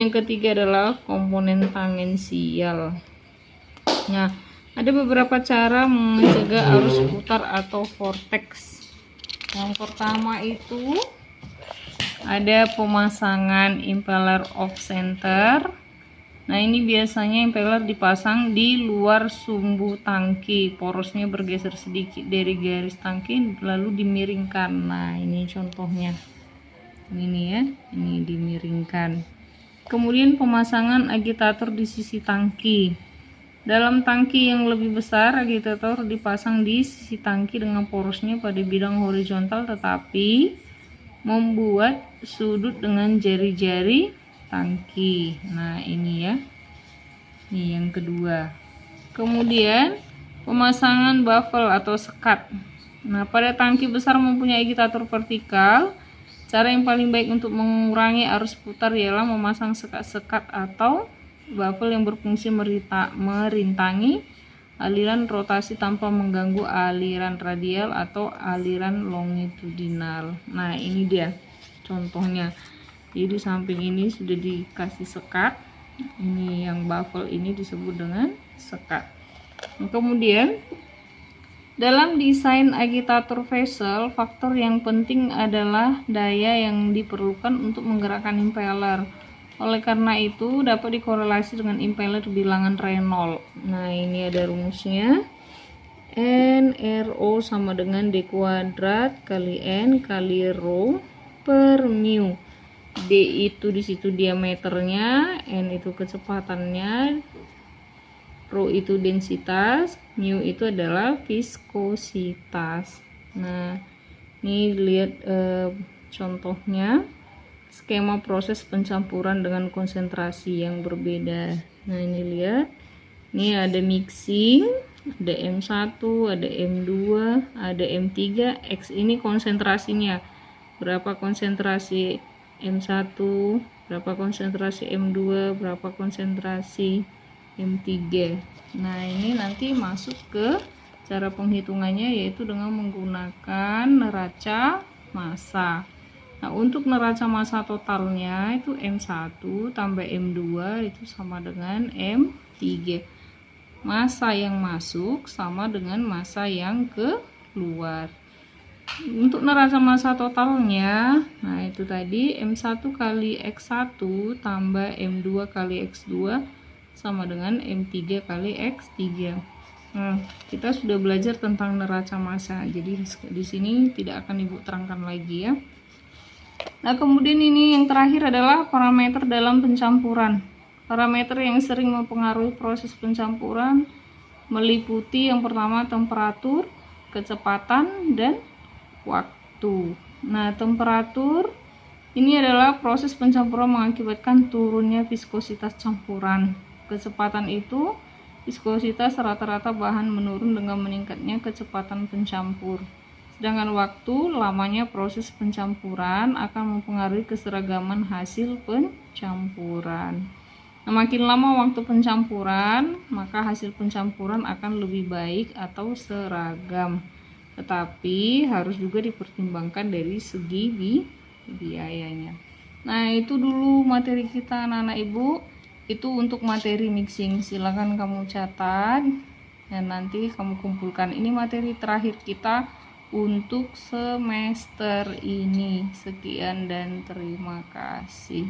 Yang ketiga adalah komponen tangensial. Nah, ada beberapa cara mencegah arus putar atau vortex. Yang pertama itu ada pemasangan impeller off center. Nah, ini biasanya impeller dipasang di luar sumbu tangki, porosnya bergeser sedikit dari garis tangki lalu dimiringkan. Nah, ini contohnya. Ini ya, ini dimiringkan. Kemudian pemasangan agitator di sisi tangki. Dalam tangki yang lebih besar, agitator dipasang di sisi tangki dengan porosnya pada bidang horizontal tetapi membuat sudut dengan jari-jari tangki. Nah, ini ya. Ini yang kedua. Kemudian pemasangan baffle atau sekat. Nah, pada tangki besar mempunyai agitator vertikal, cara yang paling baik untuk mengurangi arus putar ialah memasang sekat-sekat atau baffle yang berfungsi merintangi aliran rotasi tanpa mengganggu aliran radial atau aliran longitudinal. Nah, ini dia contohnya. Jadi di samping ini sudah dikasih sekat. Ini yang baffle ini disebut dengan sekat. Nah, kemudian dalam desain agitator vessel, faktor yang penting adalah daya yang diperlukan untuk menggerakkan impeller. Oleh karena itu, dapat dikorelasi dengan impeller bilangan Reynolds. Nah, ini ada rumusnya. NRO sama dengan D kuadrat kali N kali rho per mu. D itu disitu diameternya, N itu kecepatannya, rho itu densitas, mu itu adalah viskositas. Nah, ini lihat contohnya skema proses pencampuran dengan konsentrasi yang berbeda. Nah, ini lihat, ini ada mixing, ada M1, ada M2, ada M3, X ini konsentrasinya. Berapa konsentrasi M1, berapa konsentrasi M2, berapa konsentrasi M3. Nah, ini nanti masuk ke cara penghitungannya yaitu dengan menggunakan neraca massa. Nah, untuk neraca massa totalnya itu M1 tambah M2 itu sama dengan M3. Massa yang masuk sama dengan massa yang keluar. Untuk neraca massa totalnya, nah itu tadi M1 kali X1 tambah M2 kali X2 sama dengan M3 kali X3. Nah, kita sudah belajar tentang neraca massa, jadi di sini tidak akan Ibu terangkan lagi ya. Nah, kemudian ini yang terakhir adalah parameter dalam pencampuran. Parameter yang sering mempengaruhi proses pencampuran meliputi yang pertama temperatur, kecepatan, dan waktu. Nah, temperatur ini adalah proses pencampuran mengakibatkan turunnya viskositas campuran. Kecepatan itu viskositas rata-rata bahan menurun dengan meningkatnya kecepatan pencampur. Sedangkan waktu lamanya proses pencampuran akan mempengaruhi keseragaman hasil pencampuran. Nah, makin lama waktu pencampuran, maka hasil pencampuran akan lebih baik atau seragam. Tetapi harus juga dipertimbangkan dari segi biayanya. Nah, itu dulu materi kita anak-anak Ibu. Itu untuk materi mixing. Silakan kamu catat dan nanti kamu kumpulkan. Ini materi terakhir kita untuk semester ini. Sekian dan terima kasih.